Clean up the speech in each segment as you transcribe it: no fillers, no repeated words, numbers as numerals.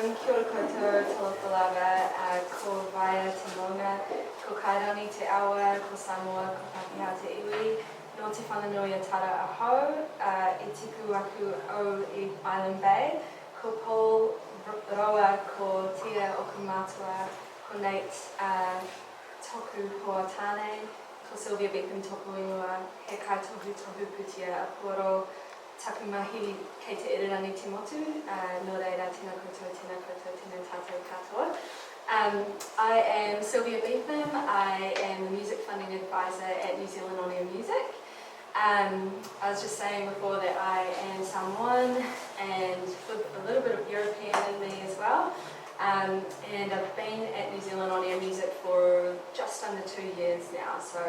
Kia ora koutou, talofa lava, ko Vaia te Maunga, ko Kairani te Awa, ko Samoa, ko Pakeha te Iwi, no te whananui a Tara Ahau, I tiku aku o I Island Bay, ko Paul Roa, ko Tia o Kumatua, ko Nate Toku Hoa Tāne, ko Sylvia Betham Toku Ingoa, he kai tohu tohu putia a Poro, taku mahi kei te irirani te motu, no reira tēnā koutou, tēnā tātou katoa. I am Sylvia Betham. I am the Music Funding Advisor at New Zealand On Air Music. I was just saying before that I am Samoan and with a little bit of European in me as well. And I've been at New Zealand On Air Music for just under 2 years now. So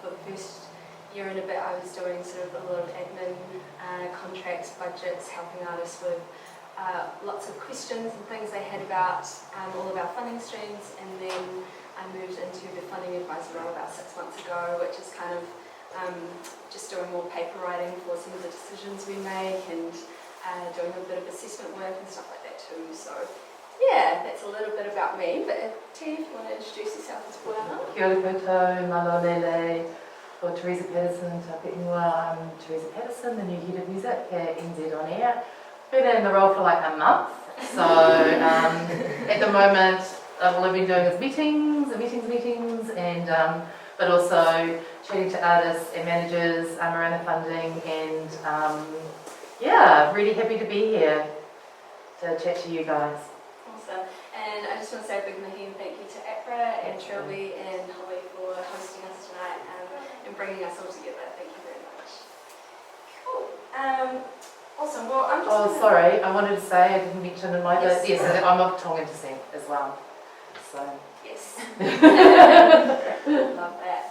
for the first year and a bit I was doing sort of a lot of admin, contracts, budgets, helping artists with lots of questions and things they had about all of our funding streams, and then I moved into the funding advisor role about 6 months ago, which is kind of just doing more paper writing for some of the decisions we make, and doing a bit of assessment work and stuff like that too. So yeah, that's a little bit about me, but T, if you want to introduce yourself as well. Kia ora koutou, malo lele. For Teresa Patterson, I'm Teresa Patterson, the new head of music at NZ On Air. Been in the role for like a month, so at the moment all I've been doing is meetings, and but also chatting to artists and managers around the funding, and yeah, really happy to be here to chat to you guys. Awesome, and I just want to say a big mahi and thank you to APRA and Trilby and Holly for hosting us tonight and bringing us all together. Thank you very much. Cool. Awesome. Well, I'm just. Sorry, I wanted to say I didn't mention in my list. Yes, I'm of Tongan descent as well. So. Yes. Love that.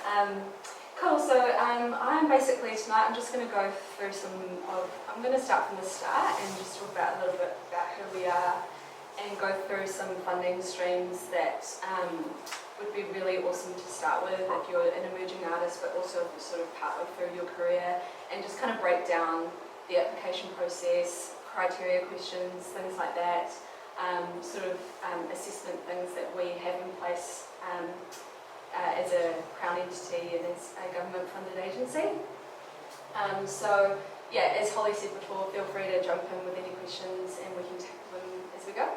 Cool. So I'm basically tonight. I'm just going to go through I'm going to start from the start and just talk about a little bit about who we are, and go through some funding streams that would be really awesome to start with if you're an emerging artist, but also if you're sort of partway through your career, and just kind of break down the application process, criteria questions, things like that, assessment things that we have in place as a Crown entity and as a government-funded agency. So yeah, as Holly said before, feel free to jump in with any questions and we can tackle them as we go.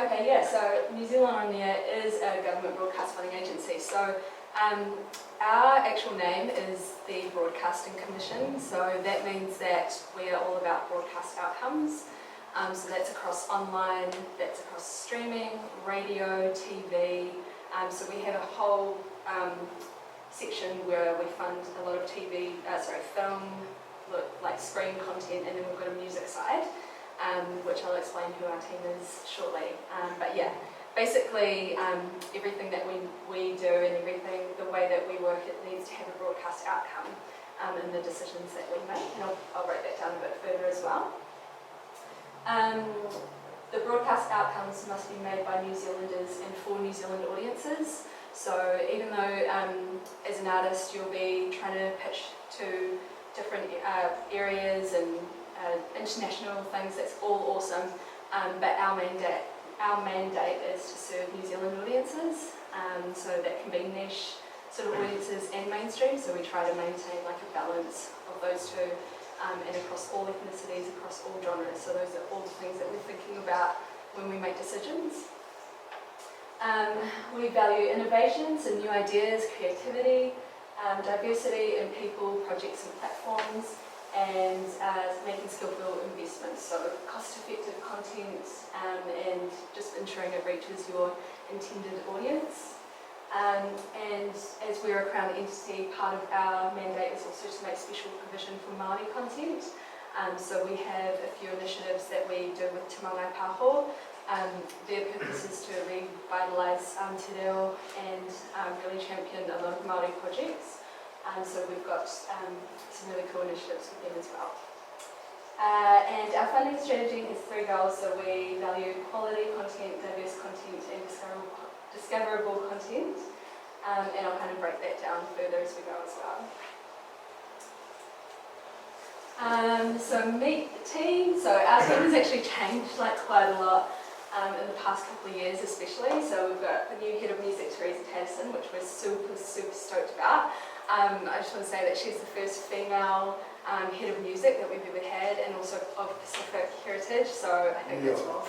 Okay, yeah, so New Zealand On Air is a government broadcast funding agency. So our actual name is the Broadcasting Commission, so that means that we are all about broadcast outcomes. So that's across online, that's across streaming, radio, TV. So we have a whole section where we fund a lot of film, like screen content, and then we've got a music side, which I'll explain who our team is shortly. But yeah, basically everything that we do and the way that we work, it needs to have a broadcast outcome in the decisions that we make, and I'll break that down a bit further as well. The broadcast outcomes must be made by New Zealanders and for New Zealand audiences. So even though as an artist you'll be trying to pitch to different areas and international things, that's all awesome, but our mandate is to serve New Zealand audiences, so that can be niche sort of audiences and mainstream, so we try to maintain like a balance of those two, and across all ethnicities, across all genres. So those are all the things that we're thinking about when we make decisions. We value innovations and new ideas, creativity, diversity in people, projects and platforms, and making skillful investments, so cost-effective content, and just ensuring it reaches your intended audience. And as we're a Crown entity, part of our mandate is also to make special provision for Māori content. So we have a few initiatives that we do with Te Māngai Pāho. Their purpose is to revitalise te reo and really champion a lot of Māori projects. So we've got some really cool initiatives with them as well. And our funding strategy has 3 goals. So we value quality content, diverse content, and discoverable content. And I'll kind of break that down further as we go as well. So meet the team. So our team has actually changed like quite a lot in the past couple of years especially. So we've got the new head of music, Teresa Patterson, which we're super stoked about. I just want to say that she's the first female head of music that we've ever had, and also of Pacific heritage, so I think that's well.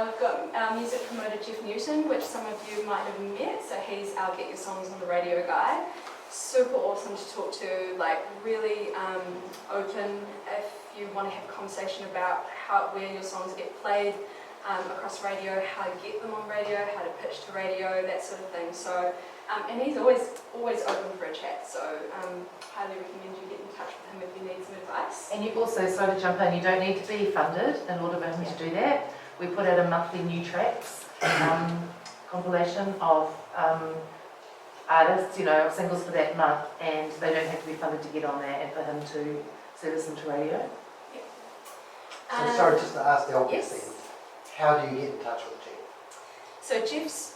We've got our music promoter Jeff Newton, which some of you might have met, so he's our Get Your Songs on the Radio guy. Super awesome to talk to, like really open if you want to have a conversation about where your songs get played across radio, how to get them on radio, how to pitch to radio, that sort of thing. So, and he's always open for a chat, so highly recommend you get in touch with him if you need some advice. And you also, sorry to jump in, you don't need to be funded in order for him to do that. We put out a monthly new tracks compilation of artists, you know, singles for that month, and they don't have to be funded to get on that and for him to service them to radio. So sorry, just to ask the obvious yes. thing, how do you get in touch with Jeff? So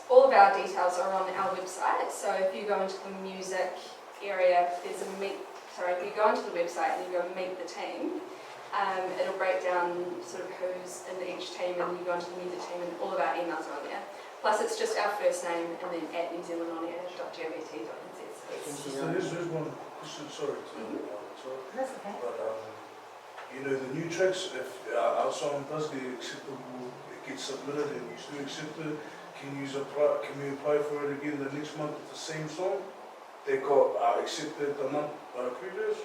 all of our details are on our website, so if you go into the music area, there's a if you go into the website and you go meet the team, it'll break down sort of who's in each team, and you go into the music team and all of our emails are on there. Plus it's just our first name and then at newzealandonair.govt.nz. So there's one question, sorry to That's okay. but you know, the new tracks, if our song does get acceptable, it gets submitted and you still accept it, can we apply for it again the next month with the same song? They got accepted the month previous?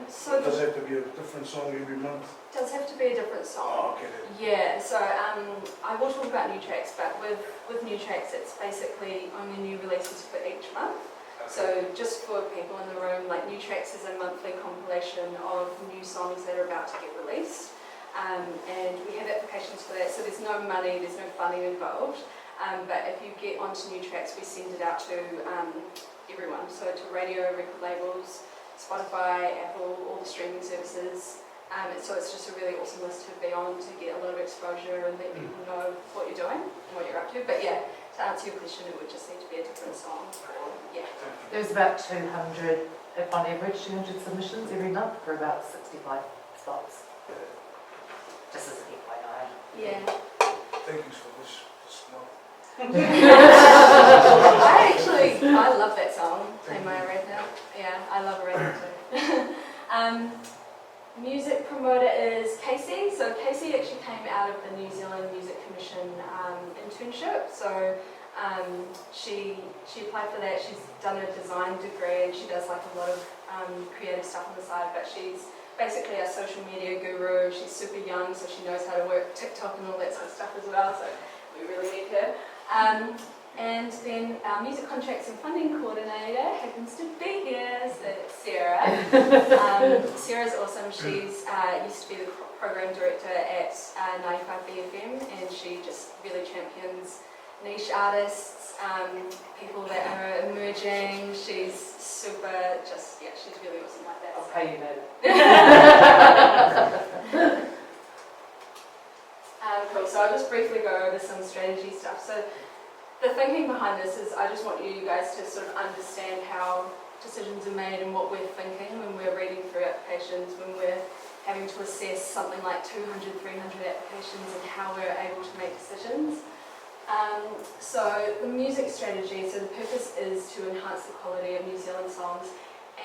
So It does have to be a different song every month? It does have to be a different song. Oh, okay then. Yeah, so I will talk about new tracks, but with new tracks it's basically only new releases for each month. Okay. So just for people in the room, like new tracks is a monthly compilation of new songs that are about to get released. And we have applications for that, so there's no money, there's no funding involved. But if you get onto new tracks, we send it out to everyone, so to radio, record labels, Spotify, Apple, all the streaming services. So it's just a really awesome list to be on to get a lot of exposure and let people know what you're doing and what you're up to. But yeah, to answer your question, it would just need to be a different song. Yeah. There's about 200, on average, 200 submissions every month for about 65 spots. Just as an FYI. Yeah. Thank you for this month. I love that song, Play My Radio. Yeah, I love radio too. Music promoter is Casey. So Casey actually came out of the New Zealand Music Commission internship. So she applied for that. She's done a design degree and she does like a lot of creative stuff on the side, but she's basically a social media guru. She's super young, so she knows how to work TikTok and all that sort of stuff as well, so we really need her. And then our music contracts and funding coordinator happens to be here, so it's Sarah. Sarah's awesome. She's used to be the program director at 95BFM, and she just really champions niche artists, people that are emerging. She's super, she's really awesome like that. I'll pay you that. Cool, so I'll just briefly go over some strategy stuff. So the thinking behind this is I just want you guys to sort of understand how decisions are made and what we're thinking when we're reading through applications, when we're having to assess something like 200, 300 applications and how we're able to make decisions. So the music strategy, so the purpose is to enhance the quality of New Zealand songs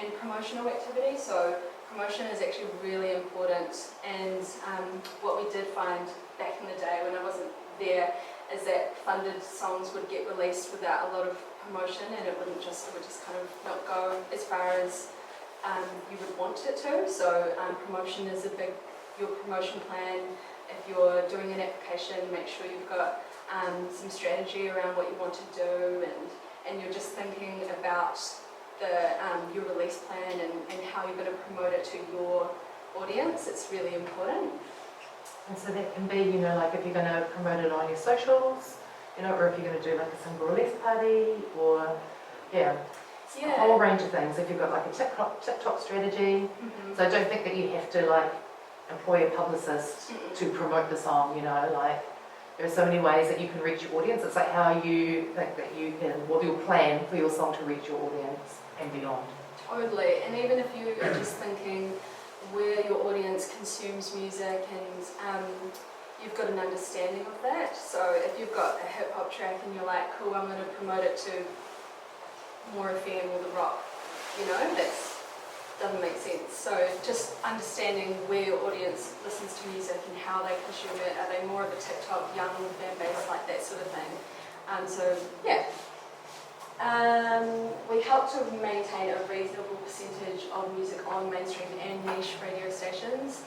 and promotional activity. So promotion is actually really important, and what we did find back in the day when I wasn't there is that funded songs would get released without a lot of promotion, and it would just kind of not go as far as you would want it to. So promotion is your promotion plan. If you're doing an application, make sure you've got some strategy around what you want to do, and you're just thinking about your release plan and how you're going to promote it to your audience. It's really important. And so that can be, you know, like if you're going to promote it on your socials, you know, or if you're going to do like a single release party, or a whole range of things. If you've got like a TikTok strategy, so I don't think that you have to like employ a publicist to promote the song, you know, like there are so many ways that you can reach your audience. It's like how you think that you can, what your plan for your song to reach your audience and beyond. Totally, and even if you are just thinking where your audience consumes music and you've got an understanding of that. So if you've got a hip hop track and you're like, cool, I'm going to promote it to more FM or the rock, that doesn't make sense. So just understanding where your audience listens to music and how they consume it. Are they more of a TikTok, young fan base, like that sort of thing? So yeah. We help to maintain a reasonable percentage of music on mainstream and niche radio stations.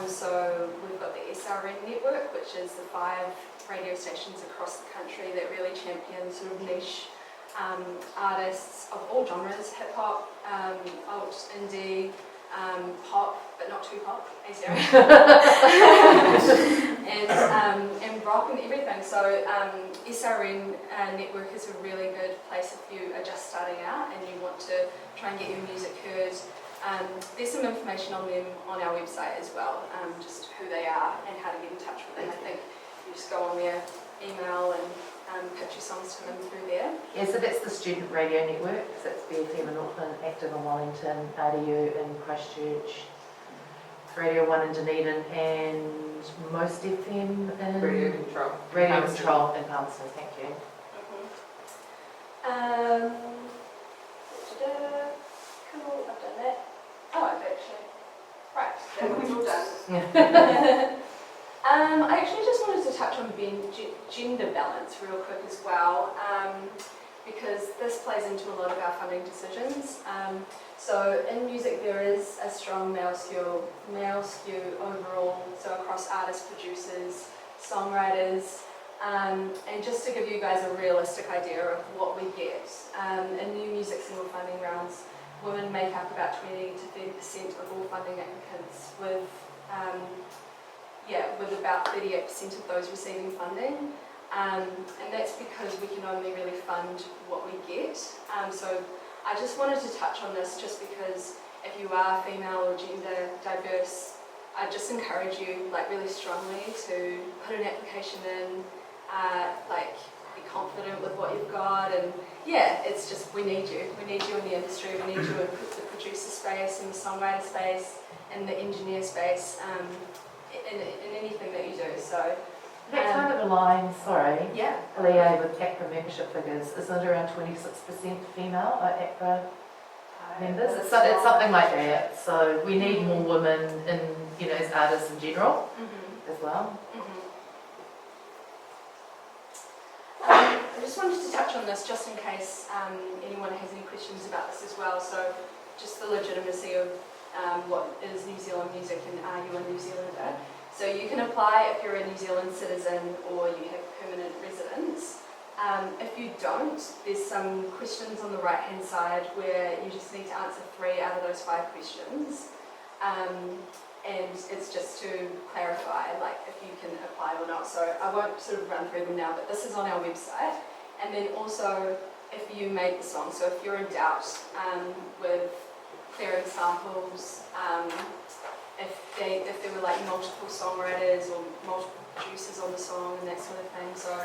So we've got the SRN network, which is the 5 radio stations across the country that really champion sort of niche artists of all genres, hip hop, alt, indie, pop, but not too pop, and rock and everything. So SRN network is a really good place if you are just starting out and you want to try and get your music heard. There's some information on them on our website as well, just who they are and how to get in touch with them. I think you just go on their email and pitch your songs to them through there. Yeah, so that's the student radio network. So that's BFM in Auckland, Active in Wellington, RDU in Christchurch, Radio 1 in Dunedin, and Most FM in Radio Control. Radio Control in Palmerston. Thank you. Cool, I've done that. Oh, I've actually. Right, that one's all done. I actually just wanted to touch on gender balance real quick as well, because this plays into a lot of our funding decisions. So in music there is a strong male skew overall, so across artists, producers, songwriters, and just to give you guys a realistic idea of what we get, in new music single funding rounds, women make up about 20 to 30% of all funding applicants, with about 38% of those receiving funding, and that's because we can only really fund what we get. So I just wanted to touch on this just because if you are female or gender diverse, I just encourage you really strongly to put an application in, be confident with what you've got, and it's just we need you in the industry, we need you in the producer space, in the songwriter space, in the engineer space, in anything that you do. So that kind of aligns, Leah, with APRA membership figures. Isn't it around 26% female APRA members? It's something like that. So we need more women in, as artists in general as well. I just wanted to touch on this just in case anyone has any questions about this as well. So just the legitimacy of what is New Zealand music and are you a New Zealander? So you can apply if you're a New Zealand citizen or you have permanent residence. If you don't, there's some questions on the right hand side where you just need to answer 3 out of those 5 questions. And it's just to clarify if you can apply or not. So I won't sort of run through them now, but this is on our website. And then also if you made the song, so if you're in doubt with clearing samples, if there were multiple songwriters or multiple producers on the song and that sort of thing. So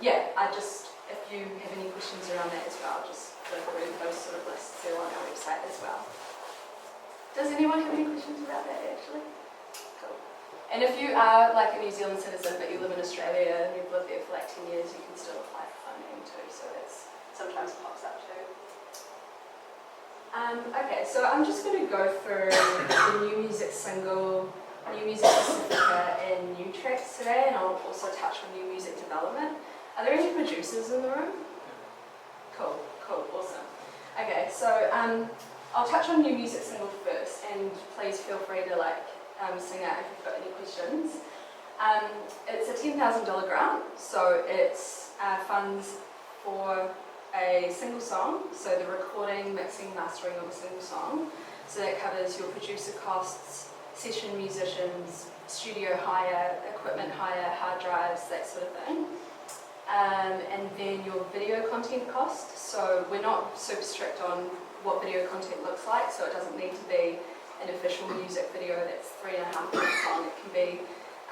if you have any questions around that as well, just go through those sort of lists. They're on our website as well. Does anyone have any questions about that actually? Cool. And if you are a New Zealand citizen but you live in Australia and you've lived there for 10 years, you can still apply for funding too, so that's sometimes pops up too. Okay, so I'm just going to go through the new music single, new music Pacifica and new tracks today, and I'll also touch on new music development. Are there any producers in the room? Cool, awesome. Okay, so I'll touch on new music single first, and please feel free to sing out if you've got any questions. It's a $10,000 grant, so it's funds for a single song, so the recording, mixing, mastering of a single song. So that covers your producer costs, session musicians, studio hire, equipment hire, hard drives, that sort of thing. And then your video content cost. So we're not super strict on what video content looks like, so it doesn't need to be an official music video that's 3.5 minutes long. It can be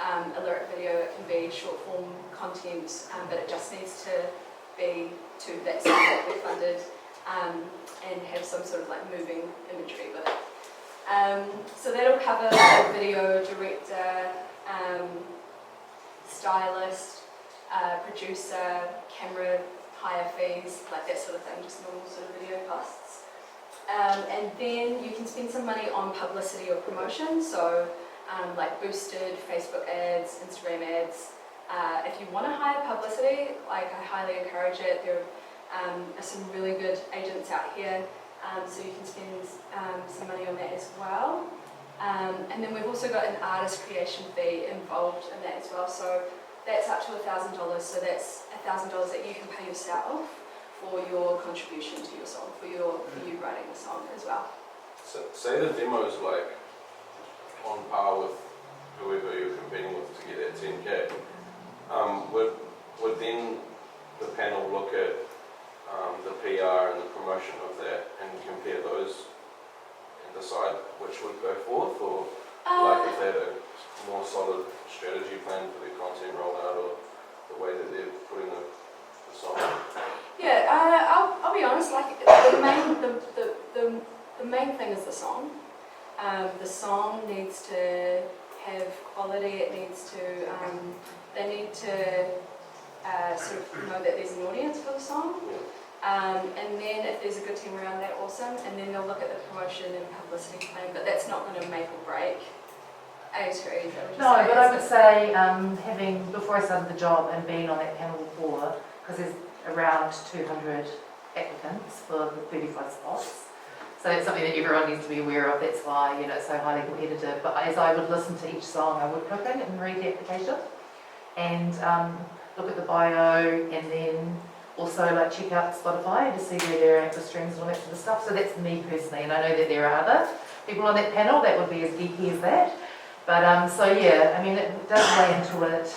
a lyric video, it can be short form content, but it just needs to be to that song that we funded and have some sort of like moving imagery with it. So that'll cover the video, director, stylist, producer, camera, hire fees, like that sort of thing, just normal sort of video costs. And then you can spend some money on publicity or promotion, so like boosted Facebook ads, Instagram ads. If you want to hire publicity, like I highly encourage it. There are some really good agents out here, so you can spend some money on that as well. And then we've also got an artist creation fee involved in that as well. So that's up to $1,000. So that's $1,000 that you can pay yourself for your contribution to your song, for you writing the song as well. So say the demo is like on par with whoever you're competing with to get that 10K. Would then the panel look at the PR and the promotion of that and compare those and decide which would go forth, or like if they had a more solid strategy plan for their content rollout or the way that they're putting the song? Yeah, I'll be honest. Like the main thing is the song. The song needs to have quality. It needs to. They need to sort of know that there's an audience for the song. And then if there's a good team around that, awesome. And then they'll look at the promotion and publicity plan. But that's not going to make or break A3. No, but I would say having, before I started the job and being on that panel before, because there's around 200 applicants for the 35 spots. So it's something that everyone needs to be aware of. That's why, it's so highly competitive. But as I would listen to each song, I would click in and read the application and look at the bio, and then also like check out Spotify to see where they're at with streams and all that sort of stuff. So that's me personally, and I know that there are other people on that panel that would be as geeky as that. But so yeah, I mean it does play into it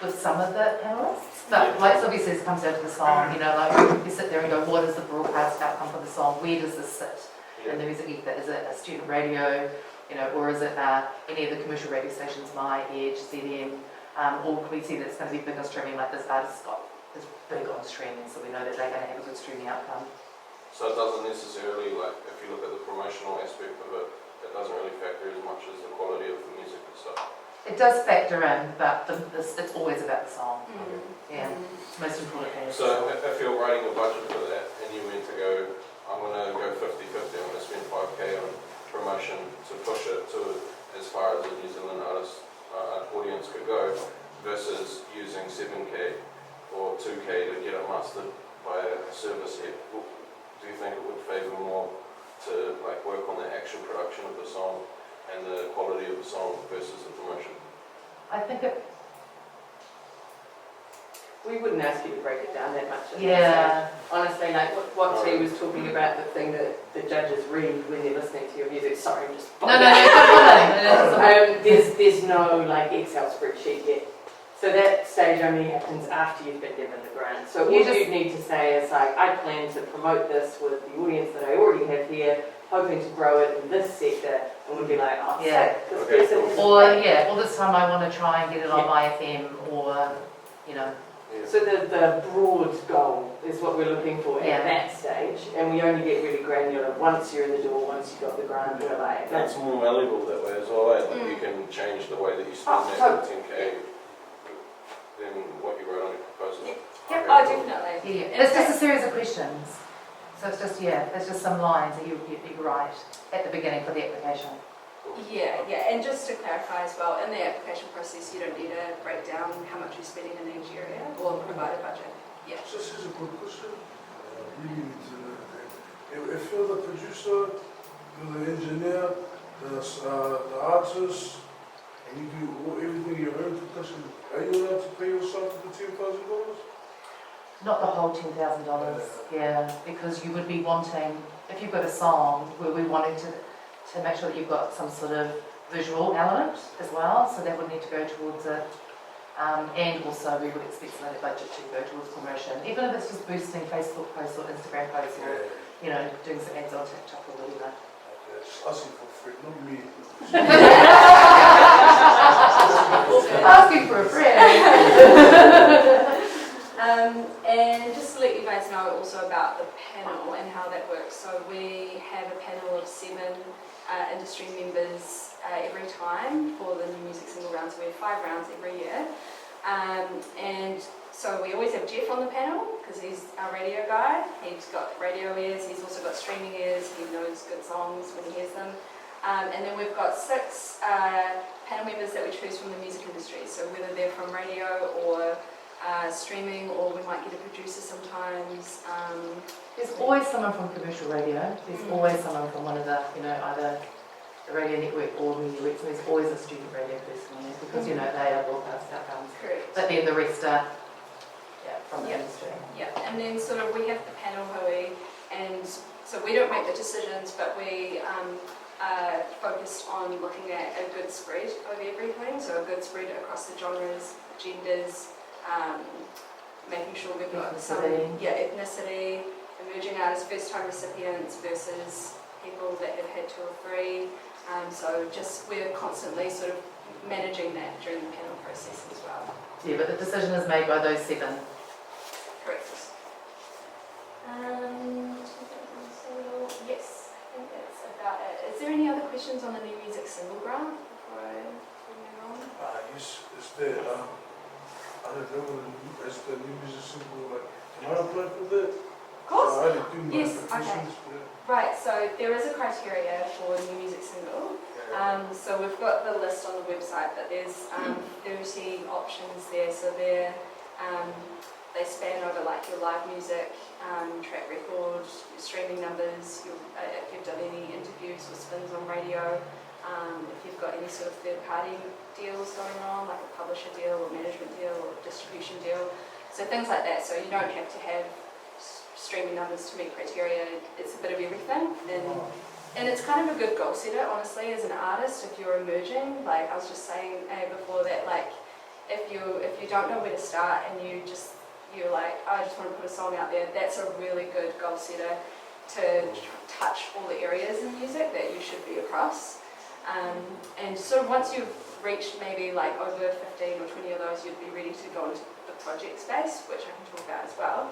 with some of the panelists. But like Sylvia says, it comes down to the song, like you sit there and go, what is the broadcast outcome for the song? Where does this sit in the music ether? Is it a student radio, or is it any of the commercial radio stations, My Edge, ZDM, or can we see that it's going to be big on streaming, like this artist is big on streaming, so we know that they're going to have a good streaming outcome. So it doesn't necessarily, like, if you look at the promotional aspect of it, it doesn't really factor as much as the quality of the music and stuff. It does factor in, but it's always about the song. Yeah, most important thing. So if you're writing a budget for that and you went to go, I'm going to go 50-50, I'm going to spend 5K on promotion to push it to as far as the New Zealand artist audience could go, versus using 7K or 2K to get it mastered by a service head, do you think it would favour more to like work on the actual production of the song and the quality of the song versus the promotion? I think we wouldn't ask you to break it down that much. yeah. Honestly, like what T was talking about, the thing that the judges read when they're listening to your music. Sorry, I'm just. There's no like Excel spreadsheet yet. So that stage only happens after you've been given the grant. So all you'd need to say is like, I plan to promote this with the audience that I already have here, hoping to grow it in this sector, and we'd be like, oh, yeah. Or this time I want to try and get it on my FM, or So the broad goal is what we're looking for at that stage, and we only get really granular once you're in the door, once you've got the grant. We're like, that's more malleable that way as well. Like you can change the way that you spend that 10K than what you wrote on your proposal. Yeah, oh, definitely. Yeah. It's just a series of questions. So it's just there's just some lines that you write at the beginning for the application. Yeah, and just to clarify as well, in the application process, you don't need to break down how much you're spending in each area or provide a budget. Yeah. So this is a good question. Really need to know that. If you're the producer, you're the engineer, the artist, and you do everything your own production, are you allowed to pay yourself the $10,000? Not the whole $10,000, yeah, because you would be wanting, if you've got a song where we wanted to make sure that you've got some sort of visual element as well, so that would need to go towards it. And also we would expect some of that budget to go towards promotion, even if it's just boosting Facebook posts or Instagram posts or, doing some ads on TikTok or whatever. It's asking for free, not me. asking for a friend. And just to let you guys know also about the panel and how that works. So we have a panel of 7 industry members every time for the new music single rounds. We have 5 rounds every year. And so we always have Jeff on the panel because he's our radio guy. He's got radio ears, he's also got streaming ears, he knows good songs when he hears them. And then we've got 6 panel members that we choose from the music industry. So whether they're from radio or streaming, or we might get a producer sometimes. There's always someone from commercial radio. There's always someone from one of the, either the radio network or media network. So there's always a student radio person on there because, they are broadcast outcomes. Correct. But then the rest are from the industry. Yeah, and then sort of we have the panel hui, and so we don't make the decisions, but we are focused on looking at a good spread of everything. So a good spread across the genres, genders, making sure we've got some ethnicity, emerging artists, first-time recipients versus people that have had 2 or 3. So just we're constantly sort of managing that during the panel process as well. Yeah, but the decision is made by those 7. Correct. Yes, I think that's about it. Is there any other questions on the new music single grant before I move on? Yes, is there, I don't know, as the new music single, like, can I apply for that? Of course. I didn't do my Yes, applications, Right, so there is a criteria for new music single. So we've got the list on the website, but there's 30 options there. So they span over like your live music, track record, your streaming numbers, if you've done any interviews or spins on radio, if you've got any sort of third-party deals going on, like a publisher deal or management deal or distribution deal. So things like that. So you don't have to have streaming numbers to meet criteria. It's a bit of everything, and it's kind of a good goal setter, honestly, as an artist. If you're emerging, like I was just saying before that, like if you don't know where to start and you're like, I just want to put a song out there, that's a really good goal setter to touch all the areas in music that you should be across. And sort of once you've reached maybe like over 15 or 20 of those, you'd be ready to go into the project space, which I can talk about as well.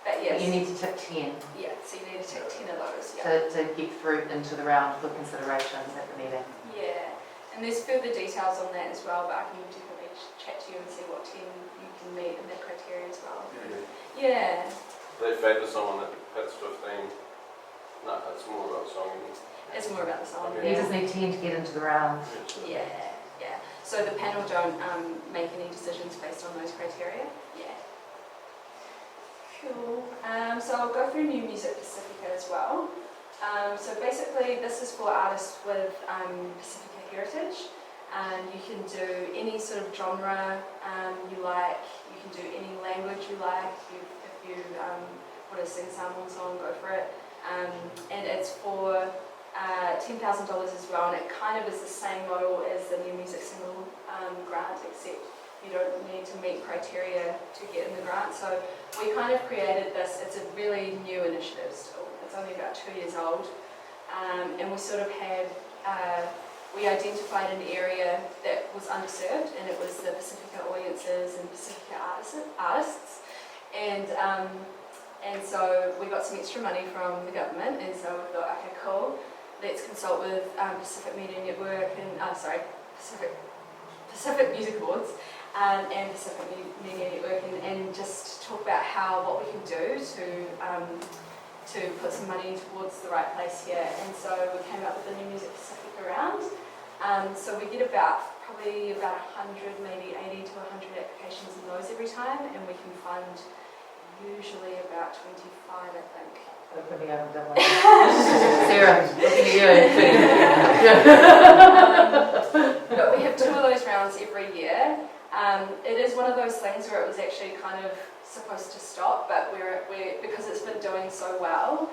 But yes. You need to tick 10 Yeah, so you need to take 10 of those. Yeah. to get through into the round for considerations at the meeting. Yeah, and there's further details on that as well, but I can definitely chat to you and see what 10 you can meet in that criteria as well. Yeah. They favour someone that hits 15. No, it's more about the song. It's more about the song. You just need 10 to get into the round. Yeah. So the panel don't make any decisions based on those criteria. Yeah. Cool. So I'll go through New Music Pacifica as well. So basically this is for artists with Pacifica heritage. And you can do any sort of genre you like, you can do any language you like. If you want to sing a Samoan song, go for it. And it's for $10,000 as well, and it kind of is the same model as the New Music Single grant, except you don't need to meet criteria to get in the grant. So we kind of created this, it's a really new initiative still. It's only about 2 years old. And we sort of had, we identified an area that was underserved, and it was the Pacifica audiences and Pacifica artists. And so we got some extra money from the government, and so we thought, okay, cool, let's consult with Pacific Media Network and Pacific Music Awards and Pacific Media Network, and just talk about what we can do to put some money towards the right place here. And so we came up with the New Music Pacifica round. So we get probably about 100, maybe 80 to 100 applications in those every time, and we can fund usually about 25, I think. Hopefully I haven't done one. Sarah, looking at you. But we have 2 of those rounds every year. It is one of those things where it was actually kind of supposed to stop, but because it's been doing so well,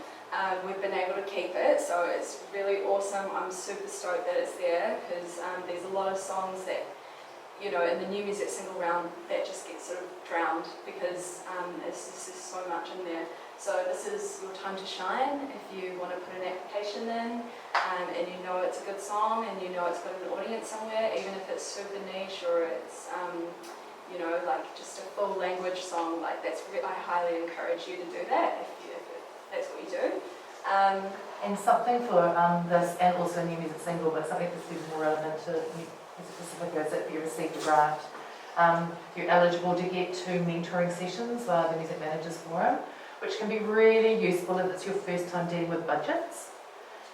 we've been able to keep it, so it's really awesome. I'm super stoked that it's there, because there's a lot of songs that, in the new music single round that just get sort of drowned because there's just so much in there. So this is your time to shine if you want to put an application in. and you know it's a good song and you know it's got an audience somewhere, even if it's super niche or it's you know, like just a full language song, like I highly encourage you to do that if that's what you do. And something for this, and also new music single, but something that's even more relevant to Music Pacifica is that if you receive the grant, you're eligible to get 2 mentoring sessions via the Music Managers Forum, which can be really useful if it's your first time dealing with budgets.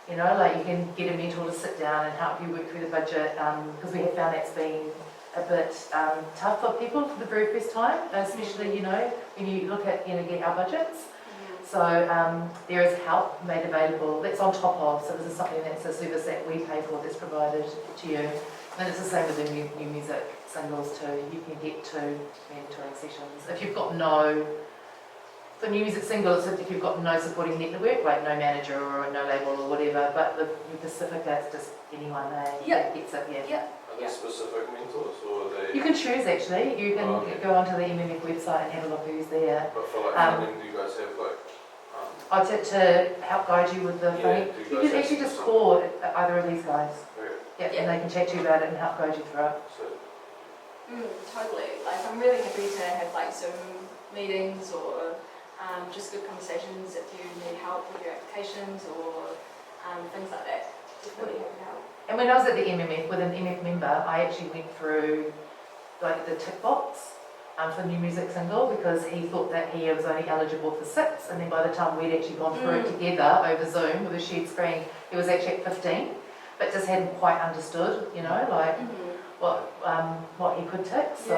You know, like you can get a mentor to sit down and help you work through the budget, because we have found that's been a bit tough for people for the very first time, especially, you know, when you look at, you know, get our budgets. So there is help made available that's on top of, so this is something that's a service that we pay for that's provided to you. And it's the same with the new music singles too. You can get 2 mentoring sessions. If you've got no, for new music singles, if you've got no supporting network, like no manager or no label or whatever, but the Pacifica, it's just anyone that gets it, Yeah. Are there specific mentors or are they? You can choose actually. You can go onto the MMF website and have a look who's there. But for like funding, do you guys have like? To help guide you with the funding. You can actually just call either of these guys. Okay. And they can chat to you about it and help guide you through it. So, Totally. Like I'm really happy to have like Zoom meetings or just good conversations if you need help with your applications or things like that. Definitely happy to help. And when I was at the MMF with an MF member, I actually went through like the tick box for new music single because he thought that he was only eligible for 6, and then by the time we'd actually gone through it together over Zoom with a shared screen, he was actually at 15, but just hadn't quite understood, you know, like what he could tick. So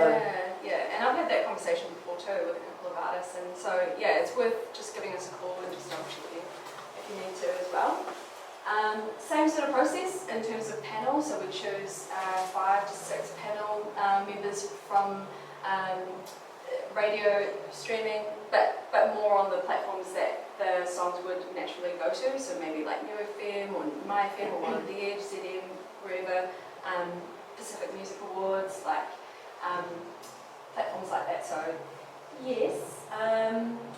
yeah, and I've had that conversation before too with a couple of artists, and so yeah, it's worth just giving us a call and just double checking if you need to as well. Same sort of process in terms of panel, so we choose 5 to 6 panel members from radio streaming, but more on the platforms that the songs would naturally go to, so maybe like New FM or My FM or One of the Edge, ZM, wherever, Pacific Music Awards, like platforms like that. So yes.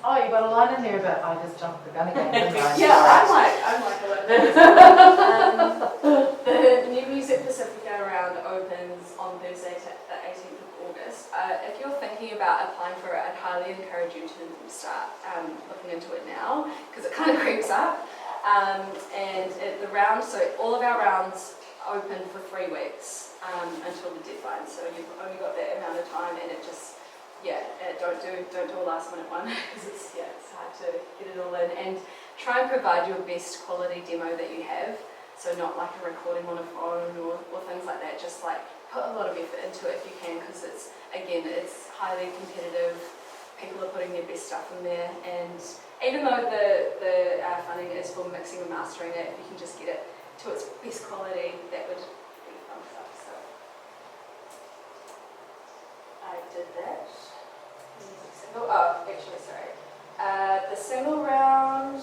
oh, you got a line in there about I just jumped the gun again, didn't I? Yeah, I'm like a little the New Music Pacifica round opens on Thursday, the 18th of August. If you're thinking about applying for it, I'd highly encourage you to start looking into it now because it kind of creeps up. The round, so all of our rounds open for 3 weeks until the deadline. So you've only got that amount of time, and it just don't do a last minute one because it's hard to get it all in, and try and provide your best quality demo that you have. So not like a recording on a phone or things like that. Just like put a lot of effort into it if you can, because it's highly competitive. People are putting their best stuff in there, and even though the funding is for mixing and mastering it, if you can just get it to its best quality, that would be a thumbs up. So I did that. The single round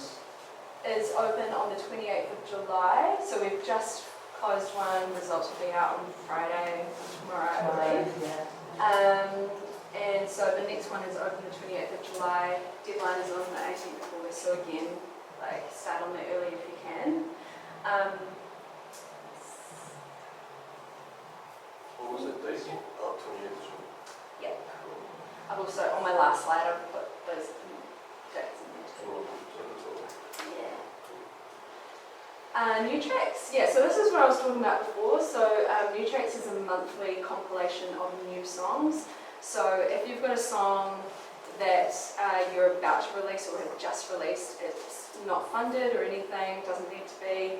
is open on the 28th of July, so we've just closed one. Results will be out on Friday, tomorrow, I believe. And so the next one is open the 28th of July. Deadline is on the 18th of August, so again, like start on that early if you can. what was it, Daisy? Oh, 28th. Yeah. I've also, on my last slide, I've put those dates in there too. Yeah. New Tracks. Yeah, so this is what I was talking about before. So New Tracks is a monthly compilation of new songs. So if you've got a song that you're about to release or have just released, it's not funded or anything, doesn't need to be,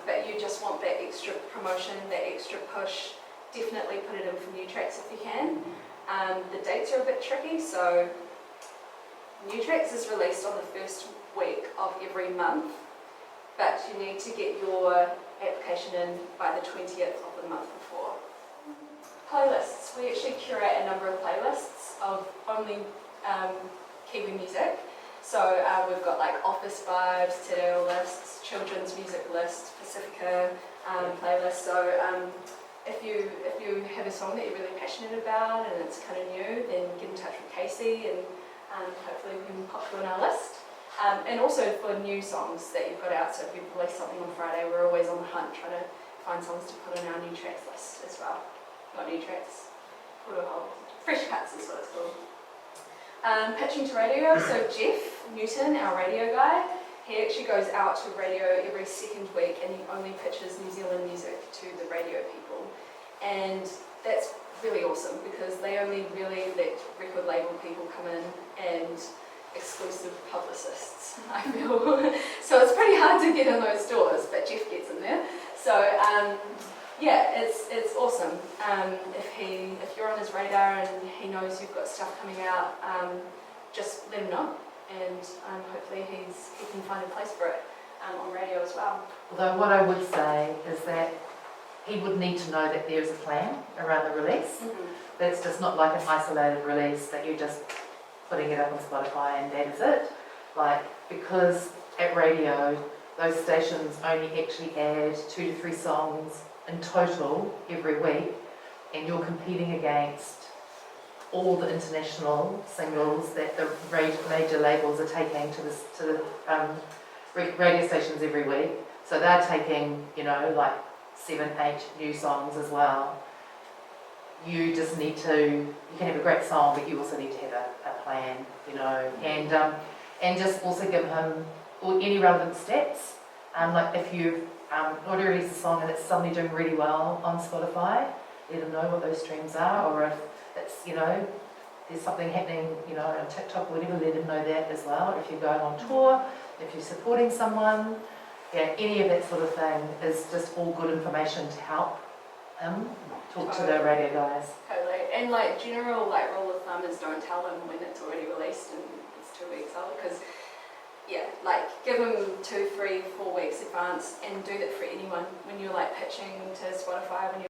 but you just want that extra promotion, that extra push, definitely put it in for New Tracks if you can. The dates are a bit tricky, so New Tracks is released on the first week of every month, but you need to get your application in by the 20th of the month before. Playlists. We actually curate a number of playlists of only Kiwi music. So we've got like office vibes, te reo lists, children's music lists, Pacifica playlists. So if you have a song that you're really passionate about and it's kind of new, then get in touch with Casey and hopefully we can pop you on our list. And also for new songs that you've got out, so if you release something on Friday, we're always on the hunt trying to find songs to put on our new tracks list as well. Not new tracks, fresh cuts is what it's called. Pitching to radio, so Jeff Newton, our radio guy, he actually goes out to radio every second week and he only pitches New Zealand music to the radio people. And that's really awesome because they only really let record label people come in and exclusive publicists, I feel. So it's pretty hard to get in those doors, but Jeff gets in there. So yeah, it's awesome. If you're on his radar and he knows you've got stuff coming out, just let him know, and hopefully he can find a place for it on radio as well. Although what I would say is that he would need to know that there's a plan around the release. That's just not like an isolated release that you're just putting it up on Spotify and that is it. Like, because at radio, those stations only actually add 2 to 3 songs in total every week, and you're competing against all the international singles that the major labels are taking to the radio stations every week. So they're taking, like 7, 8 new songs as well. You just need to, you can have a great song, but you also need to have a plan, and just also give him any relevant stats. Like if you've already released a song and it's suddenly doing really well on Spotify, let him know what those streams are, or if it's, there's something happening, on TikTok or whatever, let him know that as well. If you're going on tour, if you're supporting someone, any of that sort of thing is just all good information to help him talk to the radio guys. Totally. And general rule of thumb is don't tell them when it's already released and it's 2 weeks old, because give them 2, 3, 4 weeks advance, and do that for anyone when you're pitching to Spotify, when you're